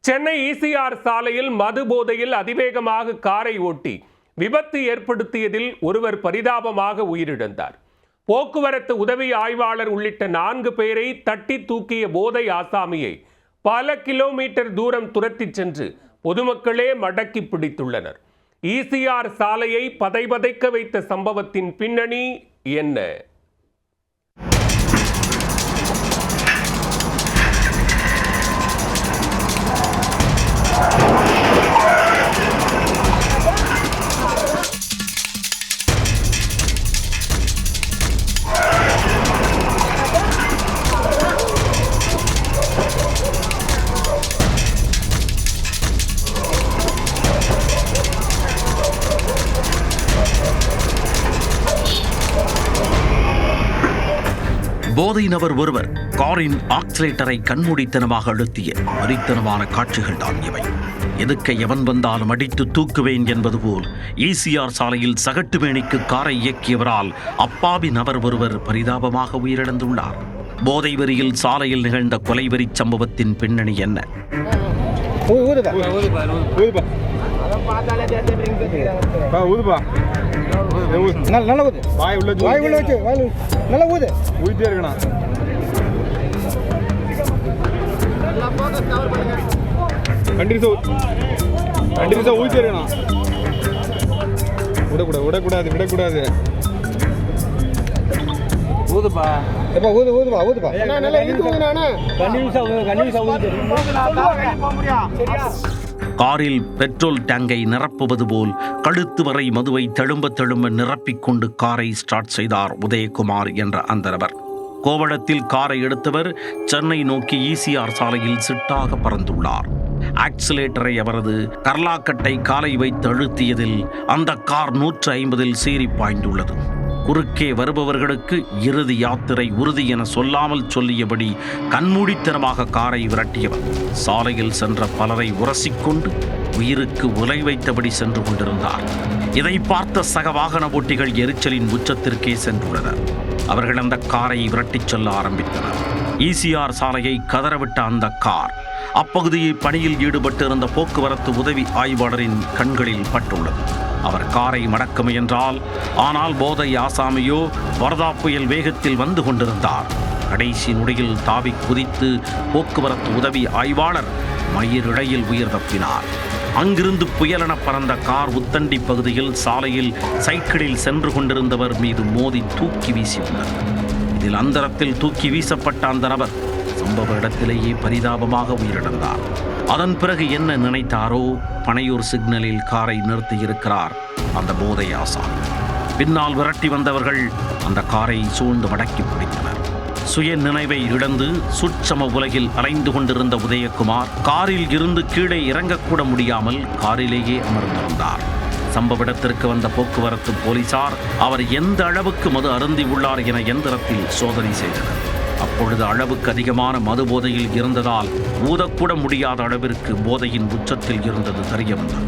Chennai ECR சாலையில் மது போதையில் அதிவேகமாக காரை ஓட்டி விபத்து ஏற்படுத்தியதில் ஒருவர் பரிதாபமாக உயிரிழந்தார். போக்குவரத்து உதவி ஆய்வாளர் உள்ளிட்ட 4 பேரை தட்டி தூக்கிய போதை ஆசாமியை பல கிலோமீட்டர் தூரம் துரத்திச் சென்று பொதுமக்களே மடக்கி பிடித்துள்ளனர். ECR சாலையை பதைபதைக்க வைத்த சம்பவத்தின் பின்னணி என்ன? போதை நபர் ஒருவர் காரின் ஆக்சிலேட்டரை கண்மூடித்தனமாக அழுத்திய வெறித்தனமான காட்சிகள் தான் இவை. எதுக்க எவன் வந்தாலும் அடித்து தூக்குவேன் என்பது போல் ECR சாலையில் சகட்டுமேனிக்கு காரை இயக்கியவரால் அப்பாவி நபர் ஒருவர் பரிதாபமாக உயிரிழந்துள்ளார். போதை வெறியில் சாலையில் நிகழ்ந்த கொலைவெறி சம்பவத்தின் பின்னணி என்ன? விடக்கூடாது. காரில் பெட்ரோல் டேங்கை நிரப்புவது போல் கழுத்து வரை மதுவை தழும்ப நிரப்பிக்கொண்டு காரை ஸ்டார்ட் செய்தார் உதயகுமார் என்ற அந்த நபர். கோவளத்தில் காரை எடுத்தவர் சென்னை நோக்கி ECR சாலையில் சிட்டாக பறந்துள்ளார். ஆக்சிலேட்டரை அவரது கர்லாக்கட்டை காலை வைத்து அழுத்தியதில் அந்த கார் 150இல் சீறி பாய்ந்துள்ளது. குறுக்கே வருபவர்களுக்கு இறுதி யாத்திரை உறுதி என சொல்லாமல் சொல்லியபடி கண்மூடித்தனமாக காரை விரட்டியவர் சாலையில் சென்ற பலரை உரசிக்கொண்டு உயிருக்கு உலை வைத்தபடி சென்று கொண்டிருந்தார். இதை பார்த்த சக வாகன ஓட்டிகள் எரிச்சலின் உச்சத்திற்கே சென்றுள்ளனர். அவர்கள் அந்த காரை விரட்டிச் செல்ல ஆரம்பித்தனர். ECR சாலையை கதறவிட்ட அந்த கார் அப்பகுதியில் பணியில் ஈடுபட்டு இருந்த போக்குவரத்து உதவி ஆய்வாளரின் கண்களில் பட்டுள்ளது. அவர் காரை மடக்க முயன்றால், ஆனால் போதை ஆசாமியோ வரதா புயல் வேகத்தில் வந்து கொண்டிருந்தார். கடைசி நொடியில் தாவி குதித்து போக்குவரத்து உதவி ஆய்வாளர் மயிரிழையில் உயிர் தப்பினார். அங்கிருந்து புயலென பறந்த கார் உத்தண்டி பகுதியில் சாலையில் சைக்கிளில் சென்று கொண்டிருந்தவர் மீது மோதி தூக்கி வீசியுள்ளது. இதில் அந்தரத்தில் தூக்கி வீசப்பட்ட அந்த நபர் சம்பவ இடத்திலேயே பரிதாபமாக உயிரிழந்தார். அதன் பிறகு என்ன நினைத்தாரோ, பனையூர் சிக்னலில் காரை நிறுத்தியிருக்கிறார் அந்த போதை ஆசாமி. பின்னால் விரட்டி வந்தவர்கள் அந்த காரை சூழ்ந்து மடக்கி பிடித்தனர். சுய நினைவை இழந்து சுட்சம உலகில் அலைந்து கொண்டிருந்த உதயகுமார் காரில் இருந்து கீழே இறங்கக்கூட முடியாமல் காரிலேயே அமர்ந்திருந்தார். சம்பவ இடத்திற்கு வந்த போக்குவரத்து போலீசார் அவர் எந்த அளவுக்கு மது அருந்தி உள்ளார் என எந்திரத்தில் சோதனை செய்தனர். அப்பொழுது அளவுக்கு அதிகமான மது போதையில் இருந்ததால் ஊதக்கூட முடியாத அளவிற்கு போதையின் உச்சத்தில் இருந்தது தெரிய வந்தது.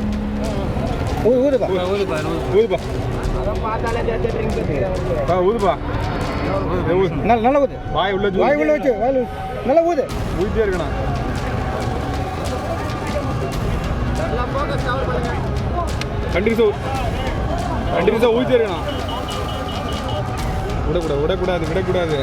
விடக்கூடாது.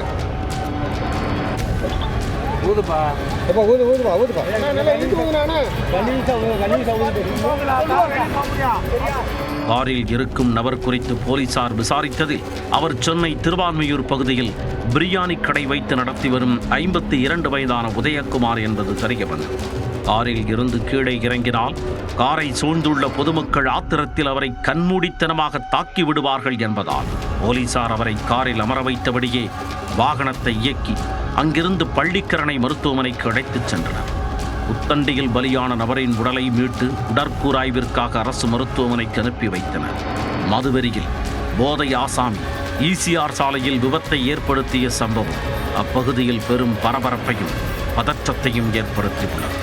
காரில் இருக்கும் நபர் குறித்து போலீசார் விசாரித்ததில் அவர் சென்னை திருவான்மையூர் பகுதியில் பிரியாணி கடை வைத்து நடத்தி வரும் 52 வயதான உதயகுமார் என்பது தெரிய வந்தது. காரில் இருந்து கீழே இறங்கினால் காரை சூழ்ந்துள்ள பொதுமக்கள் ஆத்திரத்தில் அவரை கண்மூடித்தனமாக தாக்கி விடுவார்கள் என்பதால் போலீசார் அவரை காரில் அமர வைத்தபடியே வாகனத்தை இயக்கி அங்கிருந்து பள்ளிக்கரணை மருத்துவமனைக்கு அழைத்துச் சென்றனர். உத்தண்டியில் பலியான நபரின் உடலை மீட்டு உடற்கூராய்விற்காக அரசு மருத்துவமனைக்கு அனுப்பி வைத்தனர். மதுவெறியில் போதை ஆசாமி ECR சாலையில் விபத்தை ஏற்படுத்திய சம்பவம் அப்பகுதியில் பெரும் பரபரப்பையும் பதற்றத்தையும் ஏற்படுத்தியுள்ளது.